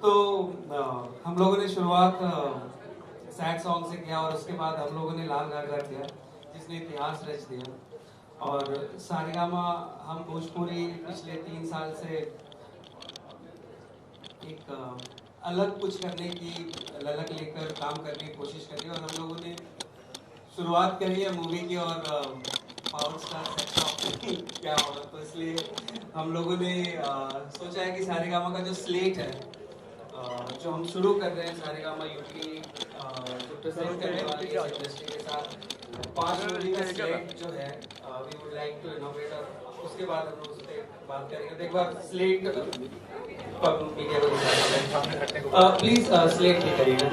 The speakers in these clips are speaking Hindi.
तो हम लोगों ने शुरुआत सैड सॉन्ग से किया और उसके बाद हम लोगों ने लाल घाघरा किया जिसने इतिहास रच दिया। और सारेगामा हम भोजपुरी पिछले 3 साल से एक अलग कुछ करने की ललक लेकर काम करने की कोशिश कर रही है। और हम लोगों ने शुरुआत करी है मूवी की और पावर स्टार सेट ऑफ क्या होगा, तो इसलिए हम लोगों ने सोचा है कि सारेगामा का जो स्लेट है जो हम शुरू कर रहे हैं सारेगामा यूपी जो प्रेजेंट करने वाली है इंडस्ट्री के साथ 5 मूवी का स्लेट जो है we would like to innovate. और उसके बाद हम लोग उस पर बात करेंगे। तो एक बार स्लेट प्लीज स्लेट भी करिएगा।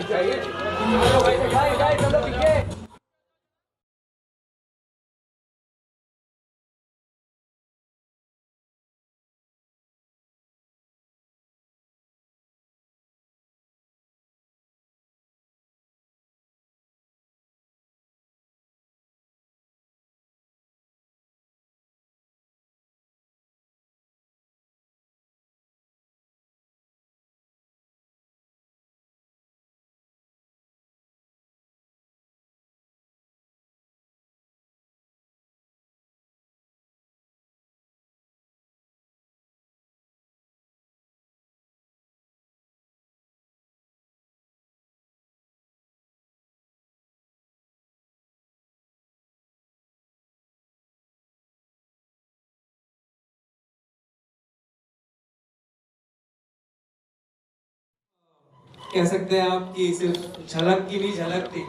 कह सकते हैं आप कि सिर्फ झलक की भी झलक थी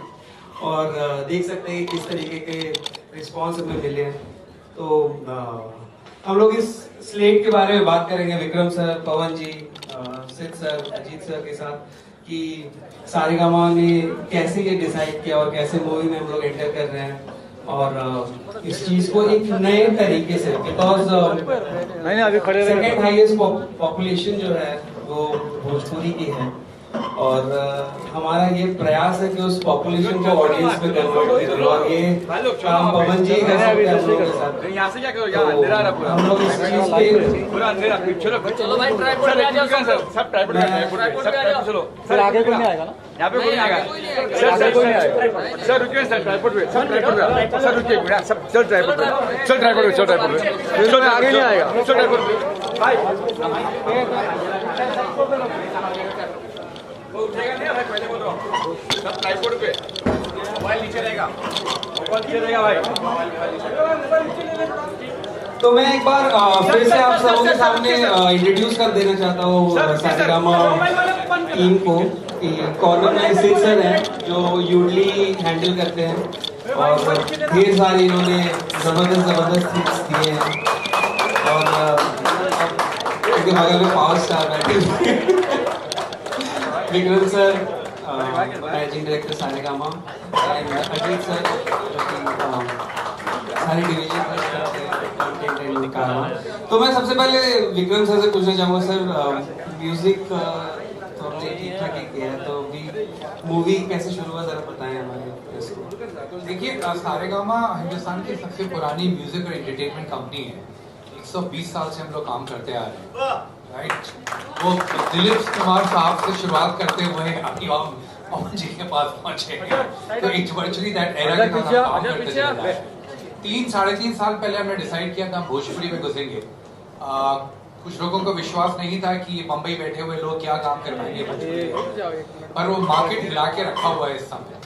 और देख सकते हैं किस तरीके के रिस्पॉन्स हमें मिले हैं। तो हम लोग इस स्लेट के बारे में बात करेंगे विक्रम सर, पवन जी, सिद्ध सर, अजीत सर के साथ कि सारेगामा ने कैसे ये डिसाइड किया और कैसे मूवी में हम लोग एंटर कर रहे हैं और इस चीज को एक नए तरीके से, बिकॉज सेकेंड हाईएस्ट पॉपुलेशन जो है वो भोजपुरी की है और हमारा ये प्रयास है कि उस पॉपुलेशन को ऑडियंस में कन्वर्ट करें और ये काम पवन जी कर सकते हैं हम लोगों के साथ। यहाँ से क्या करो यार, अंधेरा रखो, हम लोग इस चीज पे पूरा अंधेरा, चलो भाई ट्राइपॉड पे आ जाओ सब ट्राइपॉड पे चलो सर, आगे कोई नहीं आएगा ना, यहाँ पे कोई नहीं आएगा सर कोई नहीं आएगा सर, रुकिए सर ट्राइपॉड पे, सब ट्राइपॉड पे सर, रुकिए एक मिनट, सब चल ट्राइपॉड पे, चल ट्राइपॉड पे, चल ट्राइपॉड पे, चलो आगे नहीं आएगा, चल ट्राइपॉड पे भाई, वो उठेगा नहीं भाई, पहले बोलो सब ट्राइपॉड पे, मोबाइल नीचे रहेगा, मोबाइल नीचे रहेगा भाई। तो मैं एक बार फिर से आप सबों के सामने इंट्रोड्यूस कर देना चाहता हूँ सारेगामा टीम को कि कॉर्नर में सिद्ध सर हैं जो यूडली हैंडल करते हैं और ढेर सारे इन्होंने जबरदस्त हिट्स दिए हैं और उनके बगल में पावर स्टार बैठे Vikram sir, managing director Saregama, and Ajit sir जो कि सारी डिवीजन पर। तो मैं सबसे पहले विक्रम सर से पूछना चाहूँगा सर, म्यूजिक तो हमने ठीक ठाक ही किया है, तो भी मूवी कैसे शुरू हुआ जरा बताएं हमारे इसको। देखिए सारेगामा हिंदुस्तान की सबसे पुरानी म्यूजिक और एंटरटेनमेंट कंपनी है। 120 साल से हम लोग काम करते आ रहे हैं, राइट। वो दिलीप कुमार साहब से शुरुआत करते हुए अभी हम पवन जी के पास पहुंचे हैं, तो एक वर्चुअली दैट एरा के साथ काम करते चले रहे हैं। 3-3.5 साल पहले हमने डिसाइड किया था भोजपुरी में घुसेंगे। कुछ लोगों को विश्वास नहीं था कि ये बम्बई बैठे हुए लोग क्या काम कर पाएंगे भोजपुरी, पर वो मार्केट हिला के रखा हुआ है इस समय।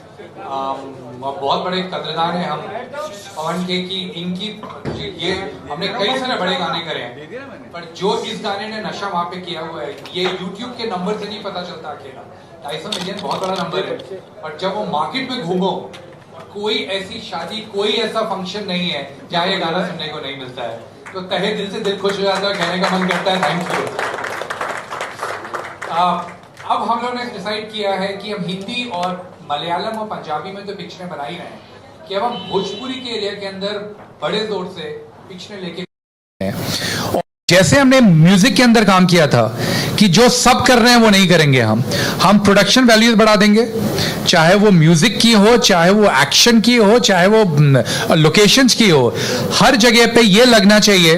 बहुत बड़े कदरदान हैं हम पवन के कि इनकी ये हमने कई सारे बड़े गाने करे हैं, पर जो इस गाने ने नशा वहाँ पे किया हुआ है ये YouTube के नंबर से नहीं पता चलता। अकेला 250 मिलियन बहुत बड़ा नंबर है, पर जब वो मार्केट में घूमो कोई ऐसी शादी, कोई ऐसा फंक्शन नहीं है जहाँ ये गाना सुनने को नहीं मिलता है। तो तहे दिल से दिल खुश हो जाता है, कहने का मन करता है थैंक यू। अब हम लोगों ने डिसाइड किया है कि हम हिंदी और मलयालम और पंजाबी में तो पिक्चरें बना ही रहे हैं कि अब हम भोजपुरी के एरिया के अंदर बड़े जोर से पिक्चरें लेके। जैसे हमने म्यूजिक के अंदर काम किया था कि जो सब कर रहे हैं वो नहीं करेंगे, हम प्रोडक्शन वैल्यूज बढ़ा देंगे, चाहे वो म्यूजिक की हो, चाहे वो एक्शन की हो, चाहे वो लोकेशंस की हो, हर जगह पे ये लगना चाहिए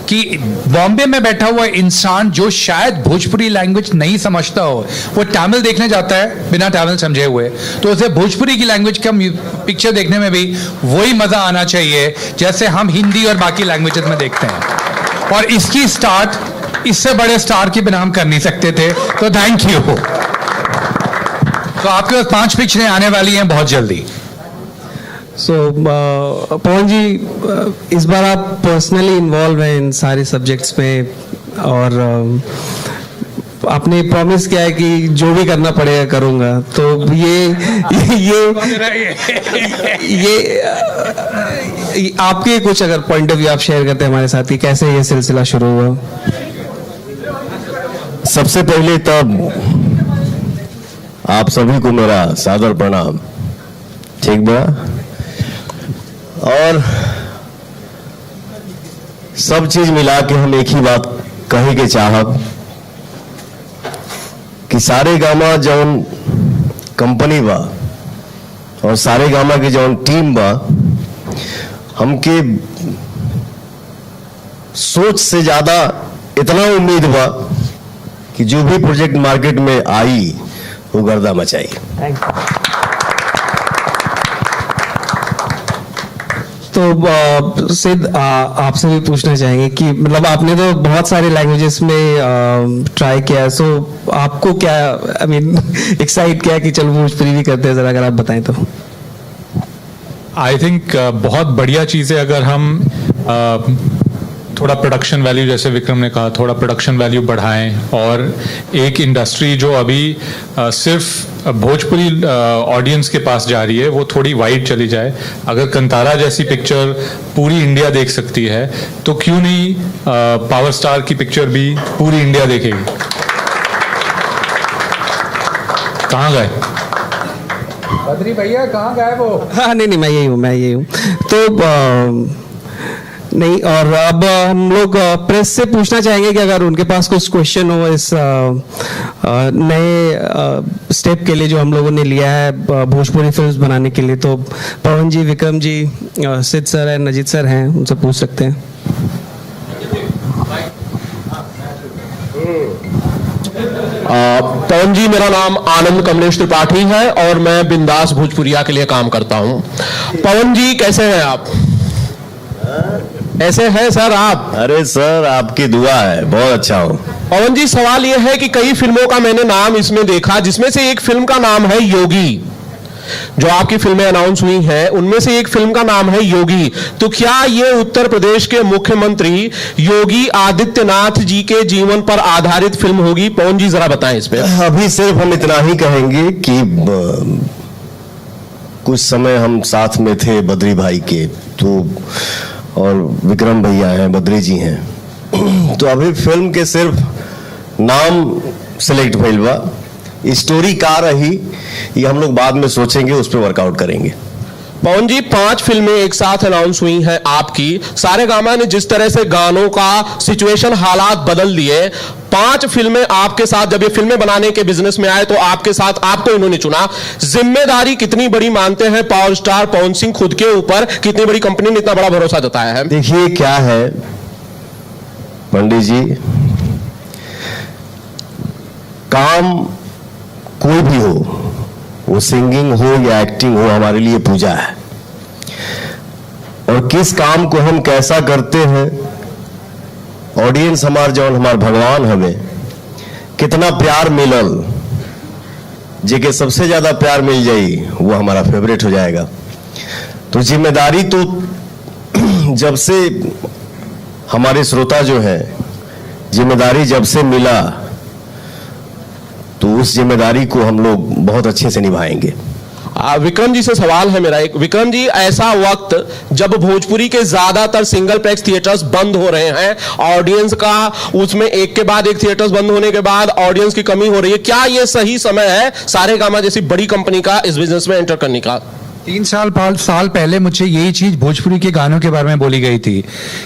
कि बॉम्बे में बैठा हुआ इंसान जो शायद भोजपुरी लैंग्वेज नहीं समझता हो, वो तमिल देखने जाता है बिना तमिल समझे हुए, तो उसे भोजपुरी की लैंग्वेज का पिक्चर देखने में भी वही मजा आना चाहिए जैसे हम हिंदी और बाकी लैंग्वेजेस में देखते हैं। और इसकी स्टार्ट इससे बड़े स्टार के बिना हम कर नहीं सकते थे, तो थैंक यू। तो आपके पास 5 पिक्चरें आने वाली हैं बहुत जल्दी। सो पवन जी, इस बार आप पर्सनली इन्वॉल्व हैं इन सारे सब्जेक्ट्स में और आपने प्रॉमिस किया है कि जो भी करना पड़ेगा करूंगा, तो ये आपके कुछ अगर पॉइंट ऑफ व्यू आप शेयर करते हैं हमारे साथ कि कैसे ये सिलसिला शुरू हुआ। सबसे पहले तब आप सभी को मेरा सादर प्रणाम। ठीक बा, और सब चीज मिला के हम एक ही बात कहे के चाहब कि सारे गामा जौन कंपनी बा और सारे गामा की जौन टीम बा, हमके सोच से ज्यादा इतना उम्मीद बा कि जो भी प्रोजेक्ट मार्केट में आई वो गर्दा मचाई। तो सिद्ध, आपसे भी पूछना चाहेंगे कि मतलब आपने तो बहुत सारे लैंग्वेजेस में ट्राई किया है, सो आपको क्या आई मीन एक्साइट किया कि चलो भोजपुरी भी करते हैं, जरा अगर आप बताएं तो। आई थिंक बहुत बढ़िया चीज़ है अगर हम थोड़ा प्रोडक्शन वैल्यू, जैसे विक्रम ने कहा, थोड़ा प्रोडक्शन वैल्यू बढ़ाएं और एक इंडस्ट्री जो अभी सिर्फ भोजपुरी ऑडियंस के पास जा रही है वो थोड़ी वाइड चली जाए। अगर कंतारा जैसी पिक्चर पूरी इंडिया देख सकती है तो क्यों नहीं पावर स्टार की पिक्चर भी पूरी इंडिया देखेगी। कहाँ गए बद्री भैया, कहाँ गए वो? हाँ नहीं, मैं यही हूँ। तो नहीं, और अब हम लोग प्रेस से पूछना चाहेंगे कि अगर उनके पास कुछ क्वेश्चन हो इस नए स्टेप के लिए जो हम लोगों ने लिया है भोजपुरी फिल्म्स बनाने के लिए, तो पवन जी, विक्रम जी, सिद्ध सर है, नजीद सर हैं, उनसे पूछ सकते हैं। पवन जी, मेरा नाम आनंद कमलेश त्रिपाठी है और मैं बिंदास भोजपुरिया के लिए काम करता हूं। पवन जी, कैसे हैं आप? ऐसे हैं सर आप? अरे सर, आपकी दुआ है, बहुत अच्छा हो। पवन जी, सवाल यह है कि कई फिल्मों का मैंने नाम इसमें देखा, जिसमें से एक फिल्म का नाम है योगी। जो आपकी फिल्में अनाउंस हुई हैं उनमें से एक फिल्म का नाम है योगी। तो क्या ये उत्तर प्रदेश के मुख्यमंत्री योगी आदित्यनाथ जी के जीवन पर आधारित फिल्म होगी? पवन जी, जरा बताएं इस पे। अभी सिर्फ हम इतना ही कहेंगे कि कुछ समय हम साथ में थे बद्री भाई के, तो और विक्रम भैया हैं, बद्री जी हैं, तो अभी फिल्म के सिर्फ नाम सिलेक्ट भइल बा। स्टोरी का रही ये हम लोग बाद में सोचेंगे, उस पर वर्कआउट करेंगे। पवन जी, 5 फिल्में एक साथ अनाउंस हुई हैं आपकी। सारेगामा ने जिस तरह से गानों का सिचुएशन, हालात बदल दिए, 5 फिल्में आपके साथ, जब ये फिल्में बनाने के बिजनेस में आए तो आपके साथ आपको इन्होंने चुना। जिम्मेदारी कितनी बड़ी मानते हैं पावर स्टार पवन सिंह खुद के ऊपर? कितनी बड़ी कंपनी ने इतना बड़ा भरोसा जताया है? देखिए क्या है पंडित जी, काम कोई भी हो, वो सिंगिंग हो या एक्टिंग हो, हमारे लिए पूजा है। और किस काम को हम कैसा करते हैं, ऑडियंस हमार जौन हमार भगवान हमें कितना प्यार मिलल, जेके सबसे ज्यादा प्यार मिल जाई वो हमारा फेवरेट हो जाएगा। तो जिम्मेदारी तो जब से हमारे श्रोता जो है, जिम्मेदारी जब से मिला तो उस जिम्मेदारी को हम लोग बहुत अच्छे से निभाएंगे। विक्रम जी से सवाल है मेरा एक। विक्रम जी, ऐसा वक्त जब भोजपुरी के ज्यादातर सिंगल प्लेक्स थिएटर्स बंद हो रहे हैं, ऑडियंस का उसमें एक के बाद एक थिएटर्स बंद होने के बाद ऑडियंस की कमी हो रही है, क्या यह सही समय है सारेगामा जैसी बड़ी कंपनी का इस बिजनेस में एंटर करने का? 3 साल पहले मुझे यही चीज भोजपुरी के गानों के बारे में बोली गई थी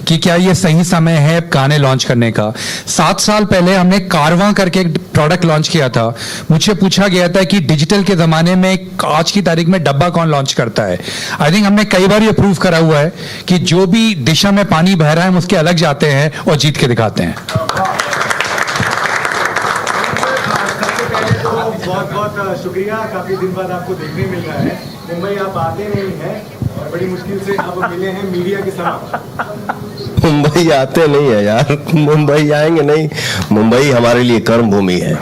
कि क्या ये सही समय है गाने लॉन्च करने का। 7 साल पहले हमने कारवां करके एक प्रोडक्ट लॉन्च किया था। मुझे पूछा गया था कि डिजिटल के जमाने में आज की तारीख में डब्बा कौन लॉन्च करता है। आई थिंक हमने कई बार ये प्रूव करा हुआ है कि जो भी दिशा में पानी बह रहा है हम उसके अलग जाते हैं और जीत के दिखाते हैं। बहुत बहुत शुक्रिया, काफी दिन बाद आपको देखने मिल रहा है। मुंबई आप आते नहीं हैं और बड़ी मुश्किल से आप मिले हैं मीडिया के साथ। मुंबई आते नहीं है यार, मुंबई आएंगे नहीं। मुंबई हमारे लिए कर्म भूमि है।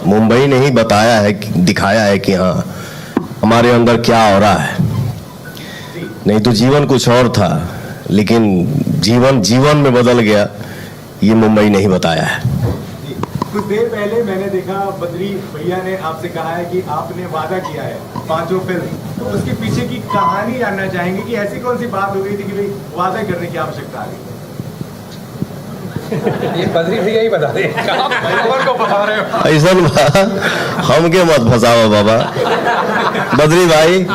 मुंबई ने ही बताया है, दिखाया है कि हाँ हमारे अंदर क्या हो रहा है। नहीं तो जीवन कुछ और था, लेकिन जीवन में बदल गया, ये मुंबई ने ही बताया है। कुछ देर पहले मैंने देखा बद्री भैया ने आपसे कहा है कि आपने वादा किया है 5 फिल्म, तो उसके पीछे की कहानी जानना चाहेंगे कि ऐसी कौन सी बात हो गई थी कि भाई वादा करने की आवश्यकता आ गई। ये बद्री भैया ही बता रहे हैं। ऐसा हमके मत फंसाओ बाबा। बद्री भाई,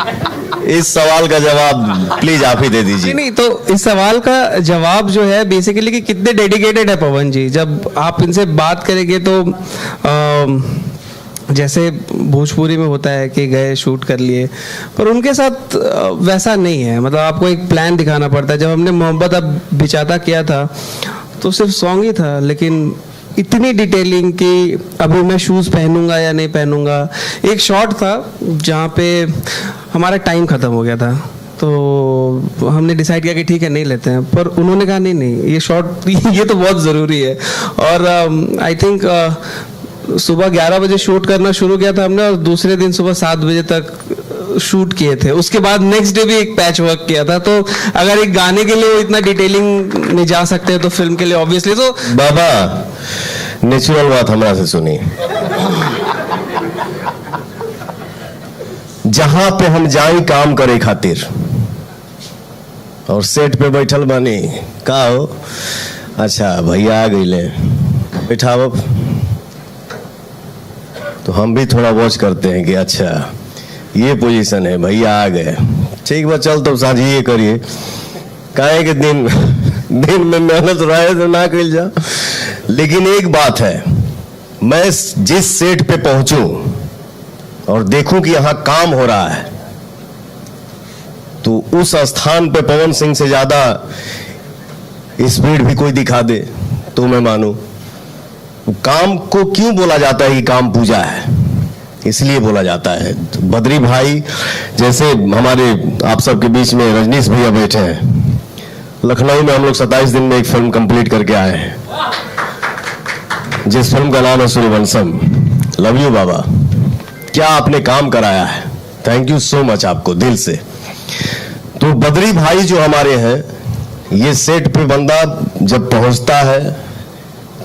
इस सवाल का जवाब प्लीज आप ही दे दीजिए। नहीं तो इस सवाल का जवाब जो है बेसिकली कि कितने डेडिकेटेड है पवन जी। जब आप इनसे बात करेंगे तो जैसे भोजपुरी में होता है कि गए शूट कर लिए, पर उनके साथ वैसा नहीं है। मतलब आपको एक प्लान दिखाना पड़ता है। जब हमने मोहब्बत अब बिचाता किया था तो सिर्फ सॉन्ग ही था, लेकिन इतनी डिटेलिंग कि अभी मैं शूज़ पहनूंगा या नहीं पहनूंगा। एक शॉट था जहाँ पे हमारा टाइम ख़त्म हो गया था, तो हमने डिसाइड किया कि ठीक है नहीं लेते हैं, पर उन्होंने कहा नहीं ये शॉट ये तो बहुत ज़रूरी है। और आई थिंक सुबह 11 बजे शूट करना शुरू किया था हमने और दूसरे दिन सुबह 7 बजे तक शूट किए थे। उसके बाद नेक्स्ट डे भी एक पैच वर्क किया था। तो अगर एक गाने के लिए वो इतना डिटेलिंग में जा सकते हैं तो फिल्म के लिए ऑब्वियसली तो बाबा नेचुरल बात हमरा से सुनी। जहां पे हम जाई काम करे खातिर और सेट पे बैठल बानी, का हो अच्छा भैया आ गईले बैठाव, तो हम भी थोड़ा वॉच करते हैं कि अच्छा ये पोजीशन है, भैया आ गए, ठीक बा चल तो साझी ये करिए। काहे के दिन में मेहनत रहे तो ना कल जा। लेकिन एक बात है, मैं जिस सेट पे पहुंचूं और देखूं कि यहां काम हो रहा है, तो उस स्थान पे पवन सिंह से ज्यादा स्पीड भी कोई दिखा दे तो मैं मानूं। काम को क्यों बोला जाता है कि काम पूजा है, इसलिए बोला जाता है। बद्री भाई जैसे हमारे आप सबके बीच में रजनीश भैया बैठे हैं, लखनऊ में हम लोग 27 दिन में एक फिल्म कंप्लीट करके आए हैं, जिस फिल्म का नाम है सूर्यवंशम। लव यू बाबा, क्या आपने काम कराया है, थैंक यू सो मच आपको दिल से। तो बद्री भाई जो हमारे हैं, ये सेट पे बंदा जब पहुंचता है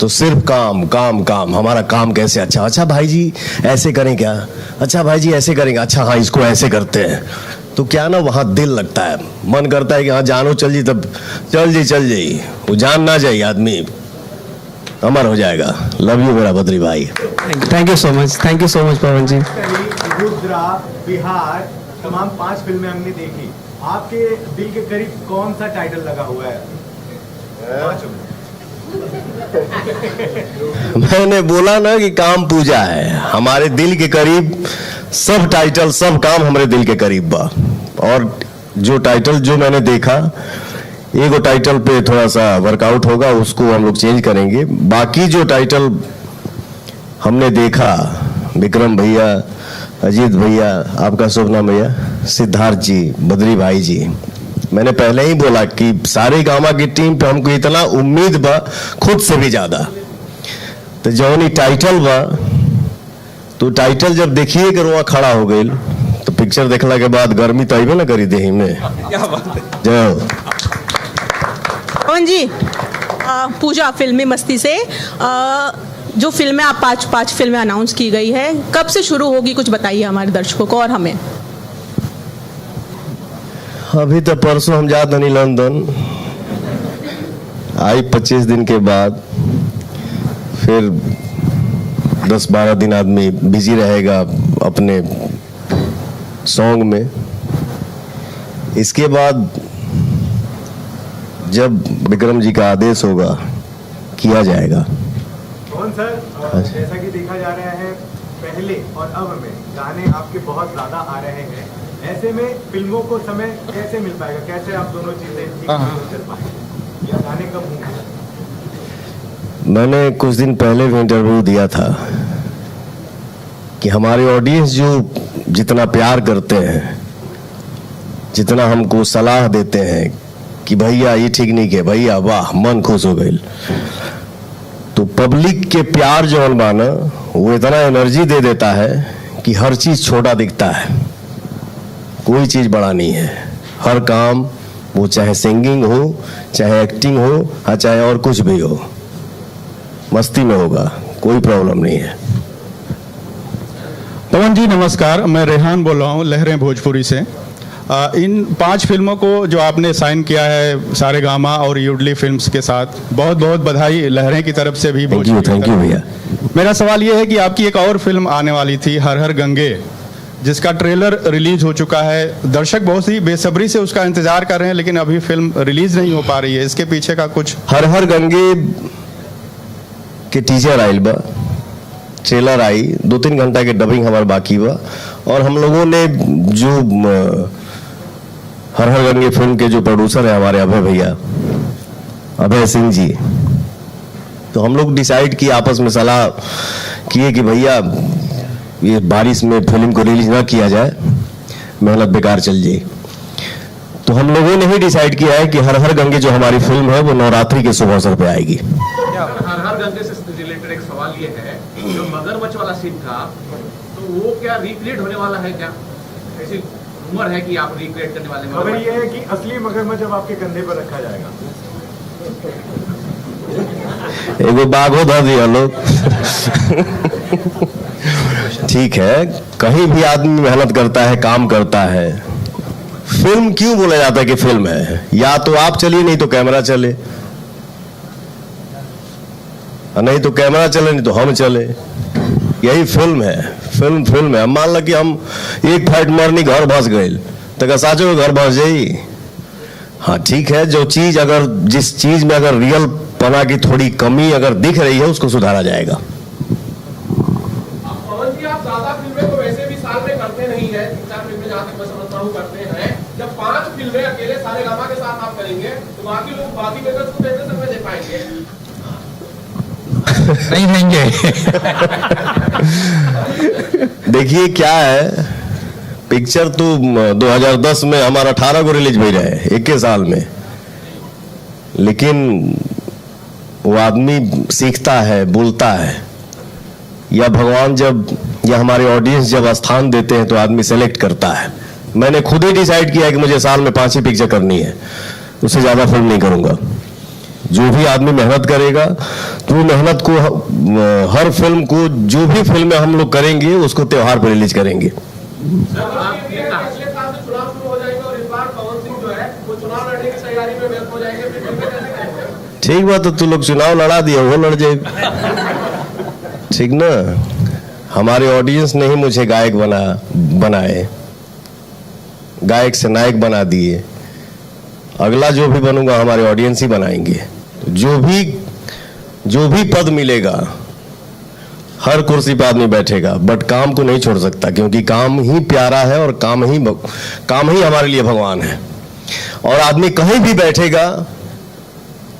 तो सिर्फ काम काम काम। हमारा काम कैसे, अच्छा भाई जी ऐसे करें क्या, अच्छा भाई जी ऐसे करेंगे, अच्छा हाँ इसको ऐसे करते हैं। तो क्या ना वहाँ दिल लगता है, मन करता है कि हाँ जानो चल जी, तब चल जी वो जान ना जाए आदमी अमर हो जाएगा। लव यू मेरा बद्री भाई। थैंक यू सो मच पवन जी। रुद्रा, बिहार, तमाम 5 फिल्में हमने देखी। आपके दिल के करीब कौन सा टाइटल लगा हुआ है? मैंने बोला ना कि काम पूजा है। हमारे दिल के करीब सब टाइटल, सब काम हमारे दिल के करीब बा। और जो टाइटल जो मैंने देखा, एगो टाइटल पे थोड़ा सा वर्कआउट होगा, उसको हम लोग चेंज करेंगे। बाकी जो टाइटल हमने देखा, विक्रम भैया, अजीत भैया, आपका शुभ नाम भैया, सिद्धार्थ जी, बद्री भाई जी, मैंने पहले ही बोला कि सारे गामा की टीम पे हमको इतना उम्मीद बा, खुद से भी ज्यादा। तो जौन टाइटल बा, तो टाइटल जब देखिए कि वहाँ खड़ा हो गई, तो पिक्चर देखला के बाद गर्मी तो आइबे ना करी देही में। क्या बात है। जय पवन जी, पूजा फिल्मी मस्ती से जो फिल्में आप 5 फिल्में अनाउंस की गई है, कब से शुरू होगी कुछ बताइए हमारे दर्शकों को और हमें। अभी तो परसों हम जा नहीं लंदन, आई 25 दिन के बाद, फिर 10-12 दिन आदमी बिजी रहेगा अपने सॉन्ग में, इसके बाद जब विक्रम जी का आदेश होगा किया जाएगा। कौन सर, जैसा कि देखा जा रहा है पहले और अब में गाने आपके बहुत ज्यादा आ रहे हैं, ऐसे में फिल्मों को समय कैसे मिल पाएगा, कैसे आप दोनों चीजें ठीक कर पाएंगे या गाने कम होंगे? मैंने कुछ दिन पहले भी इंटरव्यू दिया था कि हमारी ऑडियंस जो जितना प्यार करते हैं, जितना हमको सलाह देते हैं कि भैया ये ठीक नहीं किया, भैया वाह, मन खुश हो गई, तो पब्लिक के प्यार जो माना वो इतना एनर्जी दे देता है कि हर चीज छोटा दिखता है, कोई चीज बड़ा नहीं है। हर काम, वो चाहे सिंगिंग हो, चाहे एक्टिंग हो, या चाहे और कुछ भी हो, मस्ती में होगा, कोई प्रॉब्लम नहीं है। पवन जी नमस्कार, मैं रेहान बोल रहा हूँ लहरें भोजपुरी से। इन 5 फिल्मों को जो आपने साइन किया है सारेगामा और यूडली फिल्म्स के साथ, बहुत बहुत बधाई लहरें की तरफ से भी। थैंक यू भैया। मेरा सवाल ये है कि आपकी एक और फिल्म आने वाली थी हर हर गंगे, जिसका ट्रेलर रिलीज हो चुका है। दर्शक बहुत ही बेसब्री से उसका इंतजार कर रहे हैं, लेकिन अभी फिल्म रिलीज नहीं हो पा रही है। इसके पीछे का कुछ? हर हर गंगे के टीजर आइल बा, ट्रेलर आई, 2-3 घंटा के डबिंग हमारे बाकी बा, और हम लोगों ने जो हर हर गंगे फिल्म के जो प्रोड्यूसर है हमारे अभय भैया, अभय सिंह जी, तो हम लोग डिसाइड किए, आपस में सलाह किए कि भैया ये बारिश में फिल्म को रिलीज ना किया जाए, मेहनत बेकार चल जाए। तो हम लोगों ने ही डिसाइड किया है कि हर हर गंगे जो हमारी फिल्म है वो नवरात्रि के शुभ अवसर पे आएगी। हर हर गंगे से रिलेटेड एक सवाल ये है, जो मगरमच्छ वाला सीन था, तो वो क्या रिक्रिएट होने वाला है क्या? ऐसी रूमर है कि आप रिक्रिएट करने वाले हैं। खबर ये है कि असली मगरमच्छ अब आपके कंधे पर रखा जाएगा। एगो बाघो धर दिया लोग। ठीक है, कहीं भी आदमी मेहनत करता है, काम करता है, फिल्म क्यों बोला जाता है कि फिल्म है? या तो आप चलिए, नहीं तो कैमरा चले, नहीं तो कैमरा चले, नहीं तो हम चले, यही फिल्म है। फिल्म है। मान लो कि हम एक फाइट मारनी घर भस गए, तो साचो घर भस जाई। हाँ ठीक है, जो चीज अगर जिस चीज में अगर रियल पना की थोड़ी कमी अगर दिख रही है, उसको सुधारा जाएगा। पवन जी, आप ज्यादा फिल्में तो वैसे भी साल में करते नहीं है, 3-4 फिल्में जहाँ तक मैं समझता हूँ करते हैं। जब 5 फिल्में अकेले सारेगामा के साथ आप करेंगे, तो बाकी लोग बाकी मेकर्स को कैसे समय दे पाएंगे? नहीं देंगे। देखिए क्या है, पिक्चर तो 2010 में हमारा 18 को रिलीज हुई है, 21 साल में, लेकिन वो आदमी सीखता है, बोलता है, या भगवान जब, या हमारे ऑडियंस जब स्थान देते हैं तो आदमी सेलेक्ट करता है। मैंने खुद ही डिसाइड किया है कि मुझे साल में 5 ही पिक्चर करनी है, उससे ज्यादा फिल्म नहीं करूंगा। जो भी आदमी मेहनत करेगा तो वो मेहनत को, हर फिल्म को, जो भी फिल्में हम लोग करेंगे उसको त्योहार पर रिलीज करेंगे। ठीक बात, तो तू लोग चुनाव लड़ा दिया, वो लड़ जाए, ठीक ना? हमारे ऑडियंस ने ही मुझे गायक बनाए, गायक से नायक बना दिए। अगला जो भी बनूंगा हमारे ऑडियंस ही बनाएंगे। जो भी पद मिलेगा, हर कुर्सी पे आदमी बैठेगा, बट काम को नहीं छोड़ सकता, क्योंकि काम ही प्यारा है और काम ही हमारे लिए भगवान है। और आदमी कहीं भी बैठेगा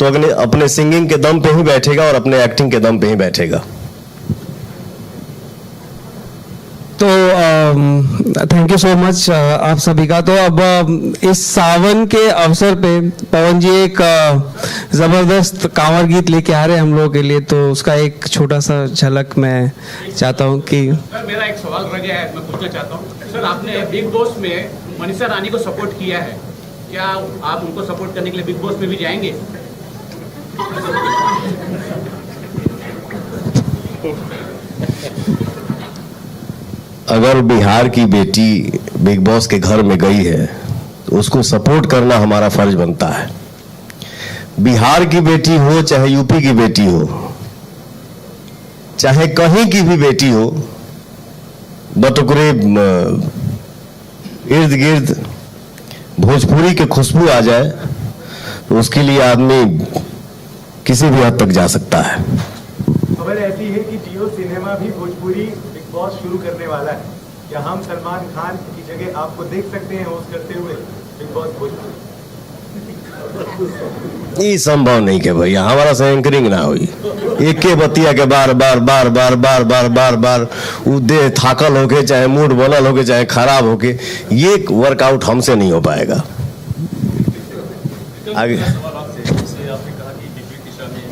तो अपने सिंगिंग के दम पे ही बैठेगा और अपने एक्टिंग के दम पे ही बैठेगा। तो थैंक यू सो मच आप सभी का। तो अब इस सावन के अवसर पे पवन जी एक जबरदस्त कांवर गीत लेके आ रहे हैं हम लोगों के लिए, तो उसका एक छोटा सा झलक मैं चाहता हूँ कि। सर मेरा एक सवाल रह गया है, मैं पूछना चाहता हूँ। सर आपने बिग बॉस में मनीषा रानी को सपोर्ट किया है, क्या आप उनको सपोर्ट करने के लिए बिग बॉस में भी जाएंगे? अगर बिहार की बेटी बिग बॉस के घर में गई है तो उसको सपोर्ट करना हमारा फर्ज बनता है। बिहार की बेटी हो चाहे यूपी की बेटी हो, चाहे कहीं की भी बेटी हो, बटुकरे इर्द गिर्द भोजपुरी की खुशबू आ जाए तो उसके लिए आदमी किसी भी हद तक जा सकता है। खबर ऐसी है कि जियो सिनेमा भी भोजपुरी बिग बॉस शुरू करने वाला है। क्या हम सलमान खान की जगह आपको देख सकते हैं होस्ट करते हुए बिग बॉस भोजपुरी? ये संभव नहीं के भैया, हमारा से एंकरिंग ना हुई। एक के बतिया के बार बार बार बार बार बार बार बार वो देह थाकल होके, चाहे मूड बनल होके, चाहे खराब होके, ये वर्कआउट हमसे नहीं हो पाएगा। आगे आपने कहा कि डिजिटल दिशा में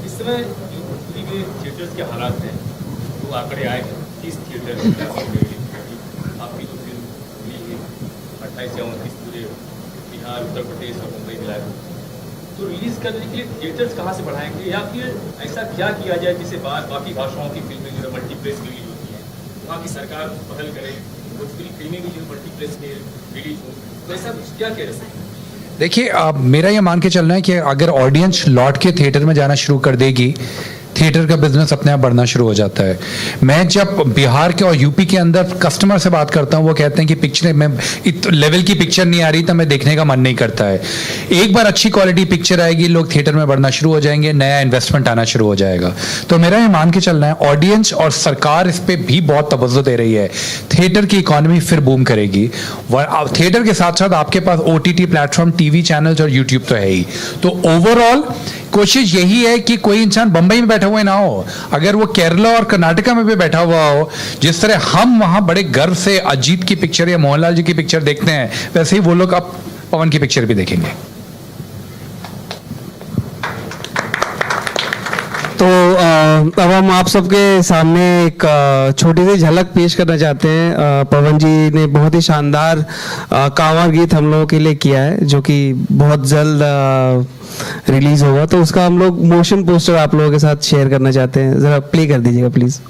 इस समय जो भोजपुरी के थिएटर्स के हालात हैं वो आंकड़े आए हैं 30 थिएटर आपकी जो फिल्म हुई है 28 या 29 पूरे बिहार, उत्तर प्रदेश और मुंबई मिलाकर, तो रिलीज करने के लिए थिएटर्स कहाँ से बढ़ाएंगे, या फिर ऐसा क्या किया जाए जिससे बाकी भाषाओं की फिल्में जो है मल्टीप्लेक्स रिलीज होती हैं वहाँ की सरकार पहल करे, भोजपुरी फिल्में भी जो मल्टीप्लेक्स में रिलीज हो, तो ऐसा क्या कह रहे हैं? देखिए, मेरा ये मान के चलना है कि अगर ऑडियंस लौट के थिएटर में जाना शुरू कर देगी, थिएटर का बिजनेस अपने आप बढ़ना शुरू हो जाता है। मैं जब बिहार के और यूपी के अंदर कस्टमर से बात करता हूँ, वो कहते हैं कि पिक्चर में लेवल की पिक्चर नहीं आ रही तो मैं देखने का मन नहीं करता है। एक बार अच्छी क्वालिटी पिक्चर आएगी, लोग थिएटर में बढ़ना शुरू हो जाएंगे, नया इन्वेस्टमेंट आना शुरू हो जाएगा। तो मेरा ये मान के चलना है, ऑडियंस और सरकार इस पर भी बहुत तवज्जो दे रही है। थिएटर की इकोनॉमी फिर बूम करेगी। थिएटर के साथ साथ आपके पास OTT प्लेटफॉर्म, टीवी चैनल्स और यूट्यूब तो है ही। तो ओवरऑल कोशिश यही है कि कोई इंसान बंबई में बैठा हुआ ना हो, अगर वो केरला और कर्नाटका में भी बैठा हुआ हो, जिस तरह हम वहां बड़े गर्व से अजीत की पिक्चर या मोहनलाल जी की पिक्चर देखते हैं, वैसे ही वो लोग अब पवन की पिक्चर भी देखेंगे। तो अब हम आप सबके सामने एक छोटी सी झलक पेश करना चाहते हैं। पवन जी ने बहुत ही शानदार कांवड़ गीत हम लोगों के लिए किया है, जो कि बहुत जल्द रिलीज होगा, तो उसका हम लोग मोशन पोस्टर आप लोगों के साथ शेयर करना चाहते हैं। जरा प्ले कर दीजिएगा प्लीज।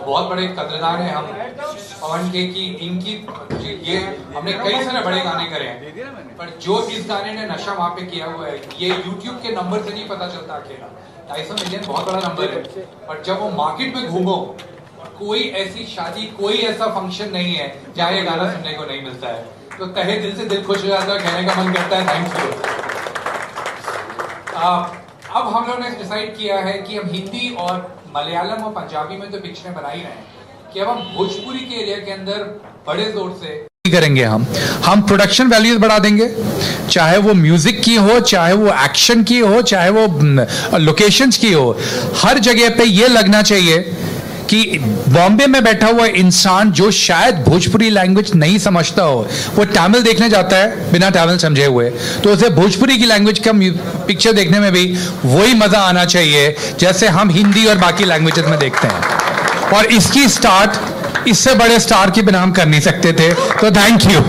बहुत बड़े कदरदान है हम पवन के कि इनकी ये हमने कई सारे बड़े गाने करे हैं, पर जो इस गाने ने नशा वहाँ पे किया हुआ है, ये YouTube के नंबर से नहीं पता चलता। अकेला 250 मिलियन बहुत बड़ा नंबर है, पर जब वो मार्केट में घूमो, कोई ऐसी शादी, कोई ऐसा फंक्शन नहीं है जहाँ ये गाना सुनने को नहीं मिलता है। तो तहे दिल से दिल खुश हो जाता है, कहने का मन करता है थैंक यू। अब हम लोगों ने डिसाइड किया है कि हम हिंदी और मलयालम और पंजाबी में तो पिक्चरें बना ही रहे हैं, कि अब हम भोजपुरी के एरिया के अंदर बड़े जोर से करेंगे। हम प्रोडक्शन वैल्यूज बढ़ा देंगे, चाहे वो म्यूजिक की हो, चाहे वो एक्शन की हो, चाहे वो लोकेशंस की हो। हर जगह पे ये लगना चाहिए कि बॉम्बे में बैठा हुआ इंसान जो शायद भोजपुरी लैंग्वेज नहीं समझता हो, वो तमिल देखने जाता है बिना तमिल समझे हुए, तो उसे भोजपुरी की लैंग्वेज का पिक्चर देखने में भी वही मजा आना चाहिए जैसे हम हिंदी और बाकी लैंग्वेजेस में देखते हैं। और इसकी स्टार्ट इससे बड़े स्टार की बिना हम कर नहीं सकते थे, तो थैंक यू।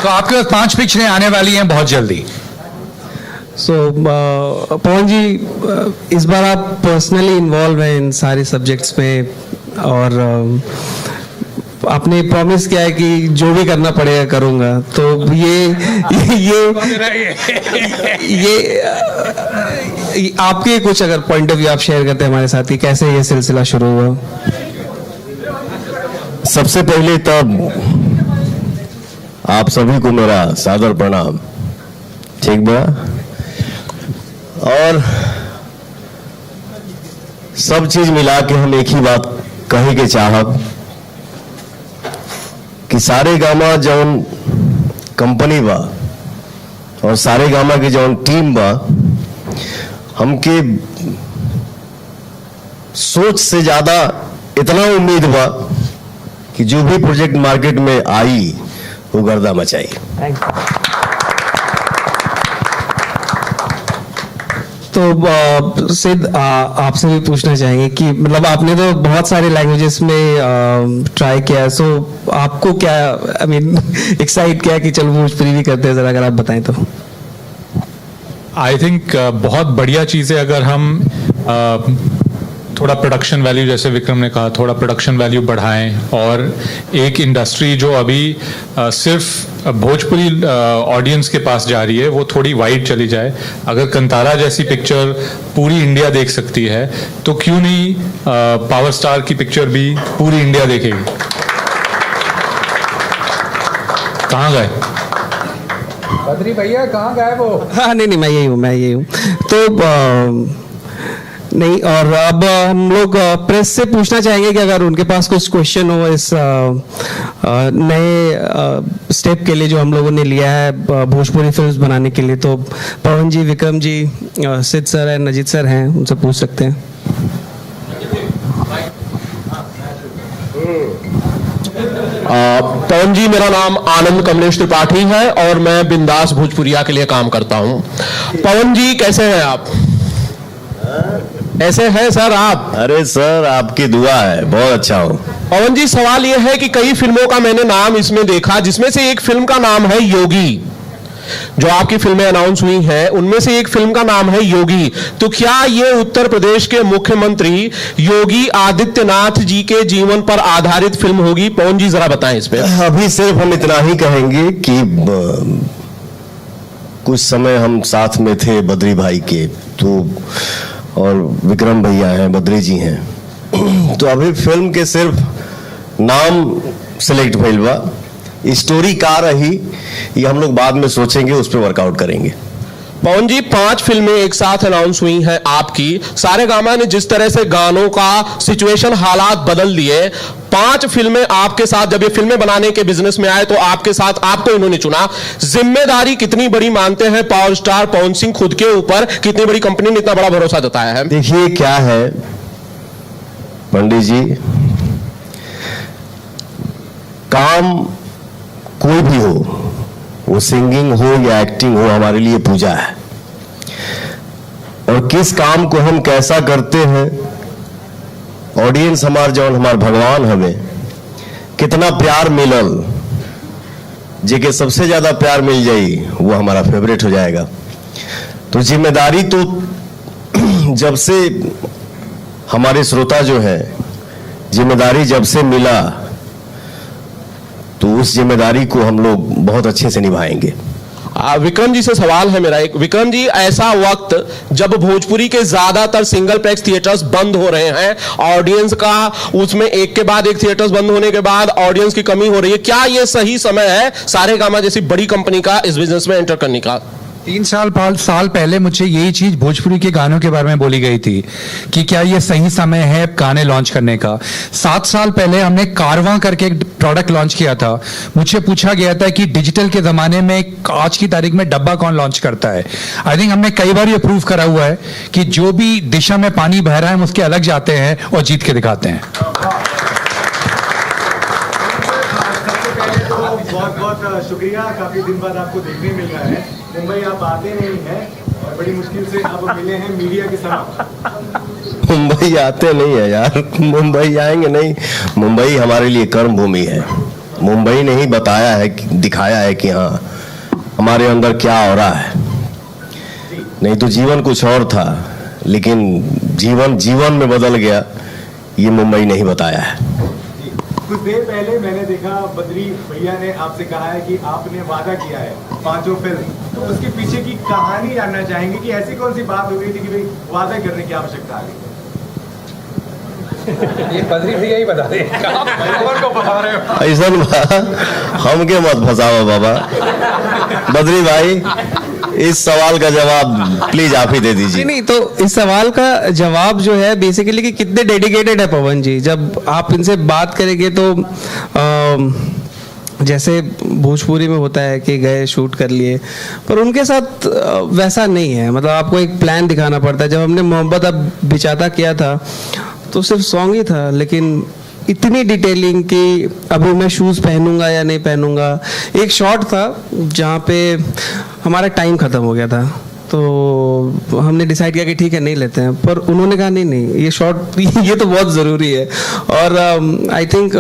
तो आपके पास 5 पिक्चरें आने वाली हैं बहुत जल्दी। पवन जी, इस बार आप पर्सनली इन्वॉल्व हैं इन सारे सब्जेक्ट्स में, और आपने प्रॉमिस किया है कि जो भी करना पड़ेगा करूंगा। तो ये आपके कुछ अगर पॉइंट ऑफ व्यू आप शेयर करते हैं हमारे साथ कि कैसे ये सिलसिला शुरू हुआ। सबसे पहले तब आप सभी को मेरा सादर प्रणाम। ठीक बा। और सब चीज मिला के हम एक ही बात कहे के चाहब कि सारे गामा जौन कंपनी बा और सारे गामा की जौन टीम बा, हमके सोच से ज्यादा इतना उम्मीद बा कि जो भी प्रोजेक्ट मार्केट में आई वो गर्दा मचाई। तो सिद्ध आपसे भी पूछना चाहेंगे कि मतलब आपने तो बहुत सारे लैंग्वेजेस में ट्राई किया, सो आपको क्या आई मीन एक्साइट किया कि चलो भोजपुरी भी करते हैं, जरा अगर आप बताएं तो। आई थिंक बहुत बढ़िया चीज़ है अगर हम थोड़ा प्रोडक्शन वैल्यू, जैसे विक्रम ने कहा, थोड़ा प्रोडक्शन वैल्यू बढ़ाएं और एक इंडस्ट्री जो अभी सिर्फ भोजपुरी ऑडियंस के पास जा रही है वो थोड़ी वाइड चली जाए। अगर कंतारा जैसी पिक्चर पूरी इंडिया देख सकती है तो क्यों नहीं पावर स्टार की पिक्चर भी पूरी इंडिया देखेगी। कहाँ गए बद्री भैया, कहाँ गए वो? हाँ नहीं मैं यही हूँ तो नहीं। और अब हम लोग प्रेस से पूछना चाहेंगे कि अगर उनके पास कुछ क्वेश्चन हो इस नए स्टेप के लिए जो हम लोगों ने लिया है भोजपुरी फिल्म्स बनाने के लिए, तो पवन जी, विक्रम जी, सिद्ध सर है, नजीद सर हैं, उनसे पूछ सकते हैं। पवन जी, मेरा नाम आनंद कमलेश त्रिपाठी है और मैं बिंदास भोजपुरिया के लिए काम करता हूं। पवन जी कैसे हैं आप? ऐसे हैं सर आप? अरे सर, आपकी दुआ है, बहुत अच्छा हूँ। पवन जी, सवाल यह है कि कई फिल्मों का मैंने नाम इसमें देखा, जिसमें से एक फिल्म का नाम है योगी। जो आपकी फिल्में अनाउंस हुई हैं उनमें से एक फिल्म का नाम है योगी। तो क्या ये उत्तर प्रदेश के मुख्यमंत्री योगी आदित्यनाथ जी के जीवन पर आधारित फिल्म होगी? पवन जी जरा बताएं इस पे। अभी सिर्फ हम इतना ही कहेंगे कि कुछ समय हम साथ में थे बद्री भाई के, तो और विक्रम भैया हैं, बद्री जी हैं, तो अभी फिल्म के सिर्फ नाम सिलेक्ट भइल बा। स्टोरी का रही ये हम लोग बाद में सोचेंगे, उस पर वर्कआउट करेंगे। पवन जी, 5 फिल्में एक साथ अनाउंस हुई हैं आपकी। सारे गामा ने जिस तरह से गानों का सिचुएशन, हालात बदल दिए, 5 फिल्में आपके साथ, जब ये फिल्में बनाने के बिजनेस में आए तो आपके साथ आपको इन्होंने चुना। जिम्मेदारी कितनी बड़ी मानते हैं पावर स्टार पवन सिंह खुद के ऊपर? कितनी बड़ी कंपनी ने इतना बड़ा भरोसा जताया है? देखिए क्या है पंडित जी, काम कोई भी हो, वो सिंगिंग हो या एक्टिंग हो, हमारे लिए पूजा है। और किस काम को हम कैसा करते हैं, ऑडियंस हमार जौन हमार भगवान हमें कितना प्यार मिलल, जेके सबसे ज्यादा प्यार मिल जाई वो हमारा फेवरेट हो जाएगा। तो जिम्मेदारी तो जब से हमारे श्रोता जो है, जिम्मेदारी जब से मिला तो उस जिम्मेदारी को हम लोग बहुत अच्छे से निभाएंगे। विक्रम जी से सवाल है मेरा एक। विक्रम जी, ऐसा वक्त जब भोजपुरी के ज्यादातर सिंगल प्लेक्स थिएटर्स बंद हो रहे हैं, ऑडियंस का उसमें एक के बाद एक थिएटर्स बंद होने के बाद ऑडियंस की कमी हो रही है, क्या यह सही समय है सारे गामा जैसी बड़ी कंपनी का इस बिजनेस में एंटर करने का? 3 साल पहले मुझे यही चीज भोजपुरी के गानों के बारे में बोली गई थी कि क्या ये सही समय है गाने लॉन्च करने का। 7 साल पहले हमने कारवां करके एक प्रोडक्ट लॉन्च किया था। मुझसे पूछा गया था कि डिजिटल के जमाने में आज की तारीख में डब्बा कौन लॉन्च करता है। आई थिंक हमने कई बार ये प्रूव करा हुआ है कि जो भी दिशा में पानी बह रहा है हम उसके अलग जाते हैं और जीत के दिखाते हैं। बहुत बहुत शुक्रिया, काफी दिन बाद आपको देखने मिल रहा है। मुंबई आप आते नहीं हैं और बड़ी मुश्किल से आप मिले हैं मीडिया के साथ। मुंबई आते नहीं है यार, मुंबई आएंगे नहीं। मुंबई हमारे लिए कर्म भूमि है। मुंबई ने ही बताया है, दिखाया है कि हाँ हमारे अंदर क्या हो रहा है। नहीं तो जीवन कुछ और था, लेकिन जीवन में बदल गया, ये मुंबई ने ही बताया है। कुछ देर पहले मैंने देखा बद्री भैया ने आपसे कहा है कि आपने वादा किया है 5 फिल्म, तो उसके पीछे की कहानी जानना चाहेंगे कि ऐसी कौन सी बात हो गई थी कि भाई वादा करने की आवश्यकता आ गई? ये बद्री भैया ही बता रहे ऐसा हमके मत फंसाओ बाबा। बद्री भाई, इस सवाल का जवाब प्लीज आप ही दे दीजिए। नहीं तो इस सवाल का जवाब जो है बेसिकली कि कितने डेडिकेटेड है पवन जी। जब आप इनसे बात करेंगे तो जैसे भोजपुरी में होता है कि गए शूट कर लिए, पर उनके साथ वैसा नहीं है। मतलब आपको एक प्लान दिखाना पड़ता है। जब हमने मोहब्बत अब बिचाता किया था तो सिर्फ सॉन्ग ही था, लेकिन इतनी डिटेलिंग कि अभी मैं शूज़ पहनूंगा या नहीं पहनूंगा। एक शॉट था जहाँ पे हमारा टाइम ख़त्म हो गया था, तो हमने डिसाइड किया कि ठीक है नहीं लेते हैं, पर उन्होंने कहा नहीं ये शॉट ये तो बहुत ज़रूरी है। और आई थिंक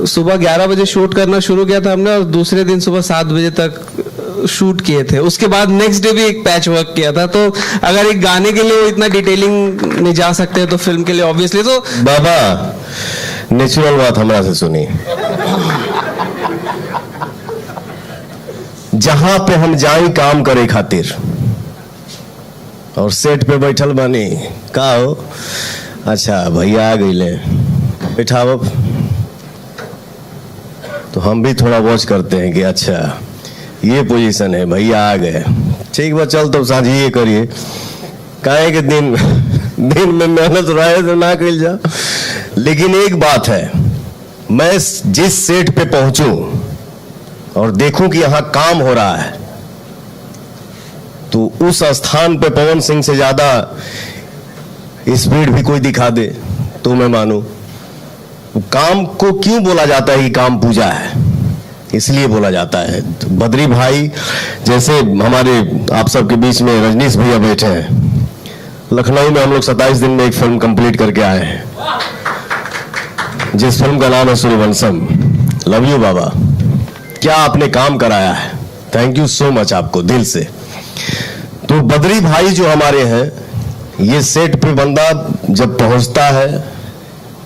सुबह 11 बजे शूट करना शुरू किया था हमने, और दूसरे दिन सुबह 7 बजे तक शूट किए थे। उसके बाद नेक्स्ट डे भी एक पैच वर्क किया था। तो अगर एक गाने के लिए वो इतना डिटेलिंग में जा सकते हैं तो फिल्म के लिए ऑब्वियसली तो बाबा नेचुरल बात हमारा से सुनी। जहां पे हम जाई काम करे खातिर और सेट पे बैठल बानी, का हो अच्छा भैया आ गई ले बैठाव, तो हम भी थोड़ा वॉच करते हैं कि अच्छा ये पोजीशन है, भैया आ गए, ठीक बा चल तो साझी ये करिए। काहे के दिन में मेहनत रहे तो ना कल जा। लेकिन एक बात है, मैं जिस सेट पे पहुंचूं और देखूं कि यहां काम हो रहा है, तो उस स्थान पे पवन सिंह से ज्यादा स्पीड भी कोई दिखा दे तो मैं मानूं। काम को क्यों बोला जाता है कि काम पूजा है, इसलिए बोला जाता है। तो बद्री भाई जैसे हमारे आप सबके बीच में रजनीश भैया बैठे हैं, लखनऊ में हम लोग 27 दिन में एक फिल्म कंप्लीट करके आए हैं, जिस फिल्म का नाम है सूर्यवंशम। लव यू बाबा, क्या आपने काम कराया है, थैंक यू सो मच आपको दिल से। तो बद्री भाई जो हमारे हैं, ये सेट पे बंदा जब पहुंचता है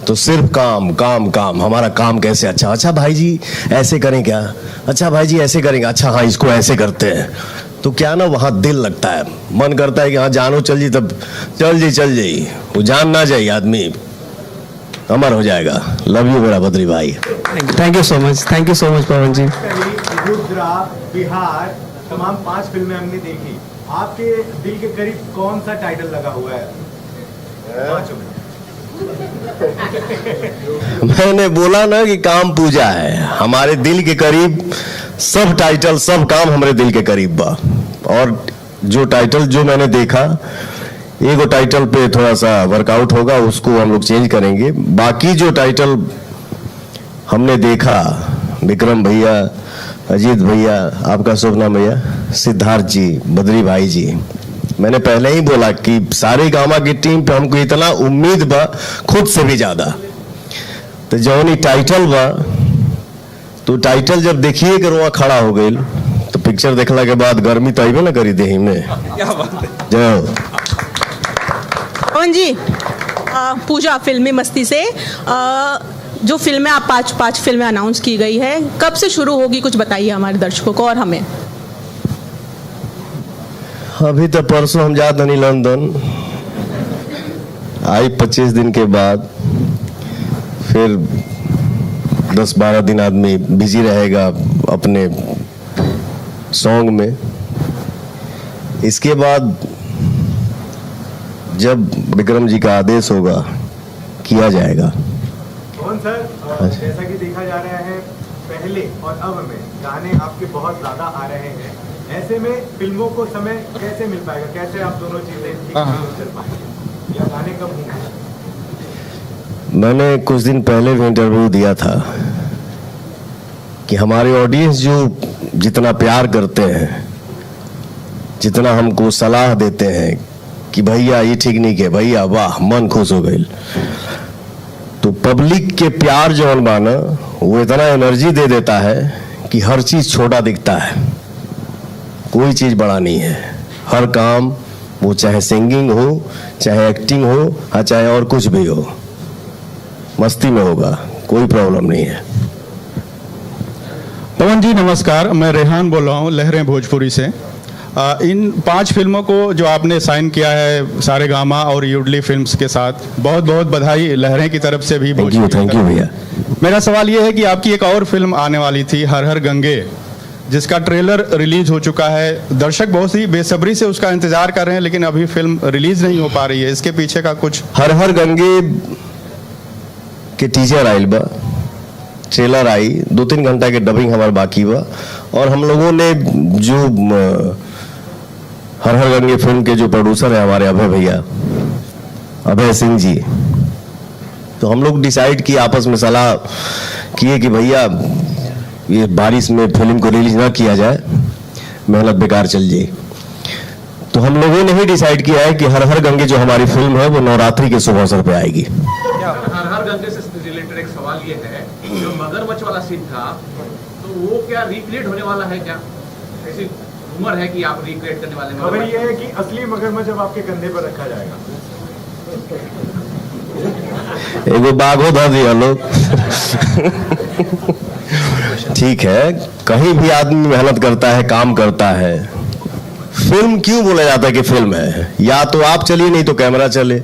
तो सिर्फ काम काम काम, हमारा काम कैसे अच्छा भाई जी ऐसे करें क्या, अच्छा भाई जी ऐसे करेंगे, अच्छा हाँ इसको ऐसे करते हैं। तो क्या ना वहां दिल लगता है, मन करता है कि हाँ जानो चल जी, तब चल जी वो जान ना जाए आदमी अमर हो जाएगा। लव यू मेरा बद्री भाई। थैंक यू सो मच पवन जी। रुद्रा, बिहार, तमाम 5 फिल्में हमने देखी। आपके दिल के करीब कौन सा टाइटल लगा हुआ है 5 में? मैंने बोला ना कि काम पूजा है, हमारे दिल के करीब सब टाइटल, सब काम हमारे दिल के करीब बा। और जो टाइटल जो मैंने देखा, एगो टाइटल पे थोड़ा सा वर्कआउट होगा, उसको हम लोग चेंज करेंगे। बाकी जो टाइटल हमने देखा, विक्रम भैया, अजीत भैया, आपका शुभ नाम भैया, सिद्धार्थ जी, बद्री भाई जी, मैंने पहले ही बोला कि सारे गामा की टीम पे हमको इतना उम्मीद बा, खुद से भी ज्यादा। तो जौन ही टाइटल बा, तो टाइटल जब देखिए कि रुआ खड़ा हो गई, तो पिक्चर देखला के बाद गर्मी तो आइबे ना करी देही में। क्या बात है। जय पवन जी, पूजा फिल्मी मस्ती से जो फिल्में आप 5 फिल्में अनाउंस की गई है, कब से शुरू होगी कुछ बताइए हमारे दर्शकों को और हमें। अभी तो परसों हम जाते नहीं लंदन, आई 25 दिन के बाद, फिर 10-12 दिन आदमी बिजी रहेगा अपने सॉन्ग में। इसके बाद जब विक्रम जी का आदेश होगा किया जाएगा। कौन सर, जैसा कि देखा जा रहा है पहले और अब में गाने आपके बहुत ज्यादा आ रहे हैं, ऐसे में फिल्मों को समय कैसे मिल पाएगा, कैसे आप दोनों चीजें ठीक कर पाएंगे, या गाने कब होंगे? मैंने कुछ दिन पहले भी इंटरव्यू दिया था कि हमारे ऑडियंस जो जितना प्यार करते हैं, जितना हमको सलाह देते हैं कि भैया ये ठीक नहीं किया, भैया वाह, मन खुश हो गई, तो पब्लिक के प्यार जो माना वो इतना एनर्जी दे देता है कि हर चीज छोटा दिखता है, कोई चीज बड़ा नहीं है। हर काम, वो चाहे सिंगिंग हो, चाहे एक्टिंग हो, चाहे और कुछ भी हो, मस्ती में होगा, कोई प्रॉब्लम नहीं है। पवन जी नमस्कार, मैं रेहान बोल रहा हूँ लहरें भोजपुरी से। इन 5 फिल्मों को जो आपने साइन किया है सारेगामा और यूडली फिल्म्स के साथ, बहुत बहुत बधाई लहरें की तरफ से भी। थैंक यू भैया। मेरा सवाल ये है कि आपकी एक और फिल्म आने वाली थी, हर हर गंगे, जिसका ट्रेलर रिलीज हो चुका है। दर्शक बहुत ही बेसब्री से उसका इंतजार कर रहे हैं, लेकिन अभी फिल्म रिलीज नहीं हो पा रही है। इसके पीछे का कुछ? हर हर गंगे के टीजर आइल बा, ट्रेलर आई, 2-3 घंटा के डबिंग हमारे बाकी बा, और हम लोगों ने जो हर हर गंगे फिल्म के जो प्रोड्यूसर है हमारे अभय भैया, अभय सिंह जी, तो हम लोग डिसाइड किए, आपस में सलाह किए कि भैया ये बारिश में फिल्म को रिलीज ना किया जाए, मेहनत बेकार चल जाए। तो हम लोगों ने ही डिसाइड किया है कि हर हर गंगे जो हमारी फिल्म है वो नवरात्रि के शुभ अवसर पे आएगी। हर हर गंगे से रिलेटेड एक सवाल ये है, जो मगरमच्छ वाला सीन था, तो वो क्या रिक्रिएट होने वाला है? क्या ऐसी उम्र है कि आप रिक्रिएट करने वाले? खबर ये है कि असली मगरमच्छ अब आपके कंधे पर रखा जाएगा। एगो बाघो धर दिया लोग। ठीक है, कहीं भी आदमी मेहनत करता है, काम करता है। फिल्म क्यों बोला जाता है कि फिल्म है? या तो आप चलिए, नहीं तो कैमरा चले,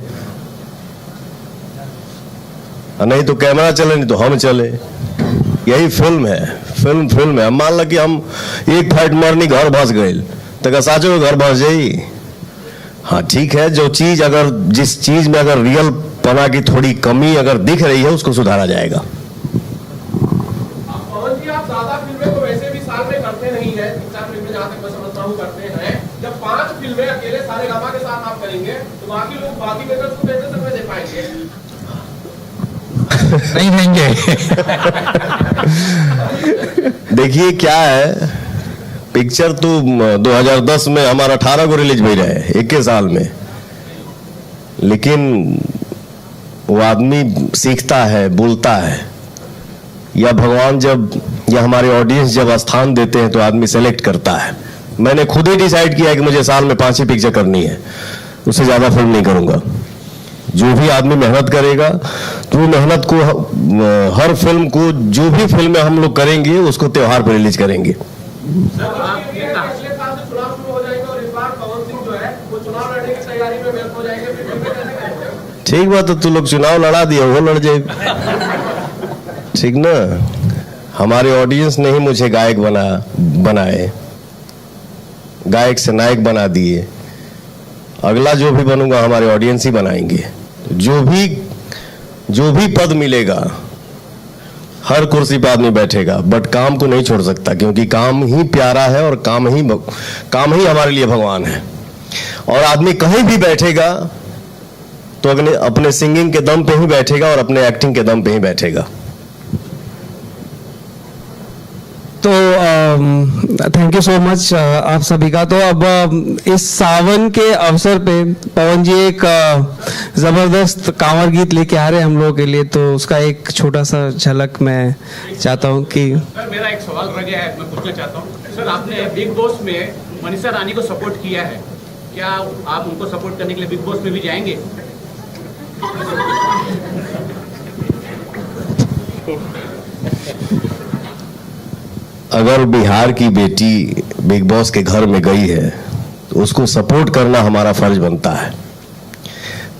नहीं तो कैमरा चले, नहीं तो हम चले। यही फिल्म है। फिल्म है। मान लो कि हम एक फाइट मारनी घर बस गए, तो साचो घर बस जाई। हाँ ठीक है, जो चीज अगर जिस चीज में अगर रियल पना की थोड़ी कमी अगर दिख रही है, उसको सुधारा जाएगा। पवन जी, आप ज्यादा फिल्में तो वैसे भी साल में करते नहीं है, 3-4 फिल्में जहाँ तक मैं समझता हूँ करते हैं। जब 5 फिल्में अकेले सारेगामा के साथ आप करेंगे, तो बाकी लोग बाकी मेकर्स को कैसे समय दे पाएंगे? नहीं देंगे। देखिए क्या है, पिक्चर तो 2010 में हमारा 18 को रिलीज भी रहे, 21 साल में। लेकिन वो आदमी सीखता है, बोलता है, या भगवान जब या हमारे ऑडियंस जब स्थान देते हैं तो आदमी सेलेक्ट करता है। मैंने खुद ही डिसाइड किया है कि मुझे साल में 5 ही पिक्चर करनी है, उससे ज्यादा फिल्म नहीं करूंगा। जो भी आदमी मेहनत करेगा तो वो मेहनत को, हर फिल्म को, जो भी फिल्में हम लोग करेंगे उसको त्योहार पर रिलीज करेंगे। ठीक बात है, तू लोग चुनाव लड़ा दिया, वो लड़ जाए, ठीक ना। हमारे ऑडियंस ने ही मुझे गायक बनाए, गायक से नायक बना दिए। अगला जो भी बनूंगा हमारे ऑडियंस ही बनाएंगे। जो भी पद मिलेगा, हर कुर्सी पर आदमी बैठेगा, बट काम को नहीं छोड़ सकता, क्योंकि काम ही प्यारा है और काम ही हमारे लिए भगवान है। और आदमी कहीं भी बैठेगा तो अपने सिंगिंग के दम पे ही बैठेगा और अपने एक्टिंग के दम पे ही बैठेगा। तो थैंक यू सो मच आप सभी का। तो अब इस सावन के अवसर पे पवन जी एक जबरदस्त कांवर गीत लेके आ रहे हैं हम लोगों के लिए, तो उसका एक छोटा सा झलक मैं चाहता हूँ कि। सर मेरा एक सवाल रह गया है, मैं पूछना चाहता हूँ। सर आपने बिग बॉस में मनीषा रानी को सपोर्ट किया है, क्या आप उनको सपोर्ट करने के लिए बिग बॉस में भी जाएंगे? अगर बिहार की बेटी बिग बॉस के घर में गई है तो उसको सपोर्ट करना हमारा फर्ज बनता है।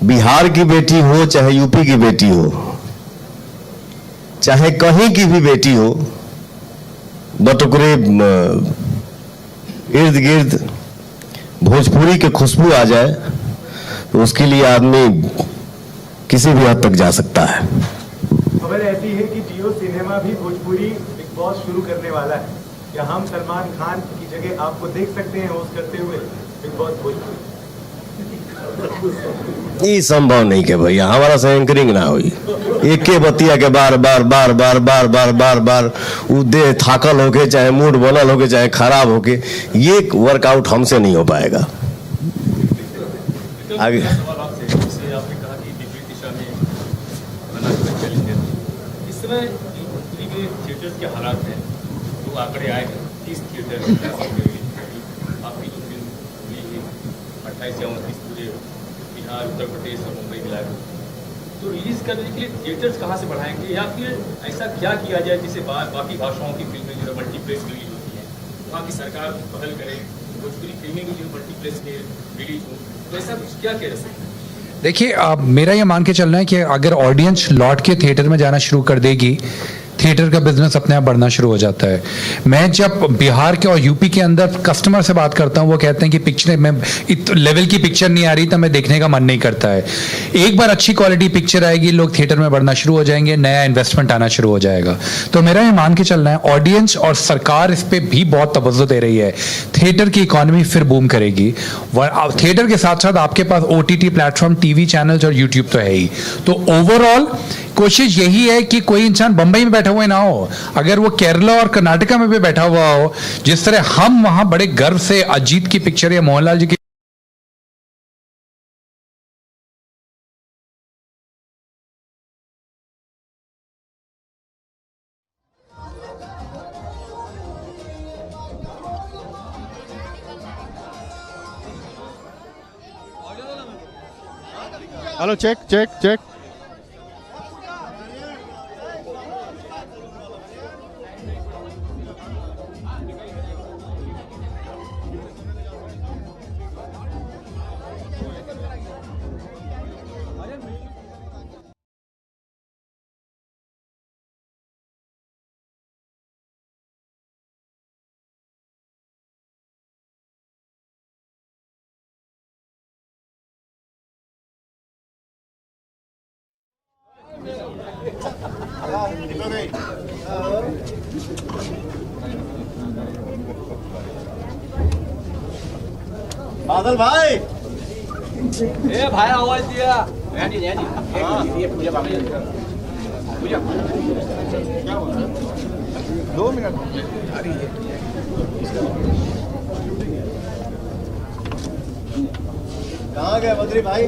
बिहार की बेटी हो चाहे यूपी की बेटी हो, चाहे कहीं की भी बेटी हो, बटुकरे इर्द गिर्द भोजपुरी के खुशबू आ जाए तो उसके लिए आदमी किसी भी हद तक जा सकता है। खबर ऐसी है कि जियो सिनेमा भी भोजपुरी बिग बॉस शुरू करने वाला है। क्या हम सलमान खान की जगह आपको देख सकते हैं होस्ट करते हुए बिग बॉस भोजपुरी? ये संभव नहीं के भैया, हमारा से एंकरिंग ना हुई। एक के बतिया के बार बार बार बार बार बार बार बार देह थाकल होके, चाहे मूड बनल होके, चाहे खराब होके, ये वर्कआउट हमसे नहीं हो पाएगा। आगे आपने कहा कि विपरीत दिशा में इस समय थिएटर्स के हालात हैं, तो आंकड़े आए हैं 30 थिएटर आपकी जो फिल्म हुई है 28 या 29 पूरे बिहार, उत्तर प्रदेश और मुंबई मिलाकर, तो रिलीज करने के लिए थिएटर्स कहाँ से बढ़ाएंगे, या फिर ऐसा क्या किया जाए जिससे बाकी भाषाओं की फिल्में जो मल्टीप्लेक्स रिलीज होती हैं वहाँ की सरकार पहल करे भोजपुरी फिल्में की जो मल्टीप्लेक्स के रिलीज हो, तो ऐसा क्या कह सकते हैं? देखिए, मेरा ये मान के चलना है कि अगर ऑडियंस लौट के थिएटर में जाना शुरू कर देगी, थिएटर का बिजनेस अपने आप बढ़ना शुरू हो जाता है। मैं जब बिहार के और यूपी के अंदर कस्टमर से बात करता हूँ, वो कहते हैं कि पिक्चर में लेवल की पिक्चर नहीं आ रही तो मैं देखने का मन नहीं करता है। एक बार अच्छी क्वालिटी पिक्चर आएगी, लोग थिएटर में बढ़ना शुरू हो जाएंगे, नया इन्वेस्टमेंट आना शुरू हो जाएगा। तो मेरा ये मान के चलना है, ऑडियंस और सरकार इस पर भी बहुत तवज्जो दे रही है। थिएटर की इकोनॉमी फिर बूम करेगी। थिएटर के साथ साथ आपके पास OTT प्लेटफॉर्म, टीवी चैनल्स और यूट्यूब तो है ही। तो ओवरऑल कोशिश यही है कि कोई इंसान बंबई में बैठा हुआ ना हो, अगर वो केरला और कर्नाटका में भी बैठा हुआ हो, जिस तरह हम वहां बड़े गर्व से अजीत की पिक्चर या मोहनलाल जी की हेलो, चेक चेक चेक। बादल भाई, ए भाई आवाज दिया। ये पूजा बाकी पूजा 2 मिनट। कहाँ गए बद्री भाई?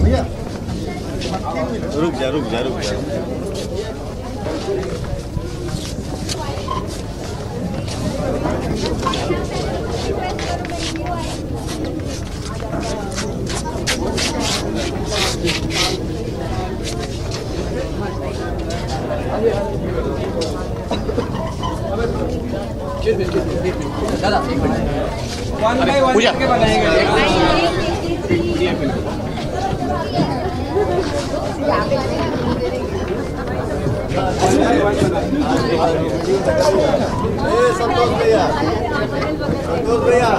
भैया रुक जा रुक जा रुक जा। पूजा संतोष भैया, संतोष भैया,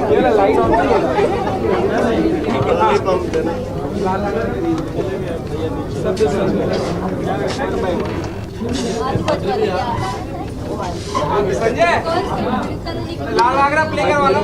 ये light on Sanjay, Lal Agra play करवा लो।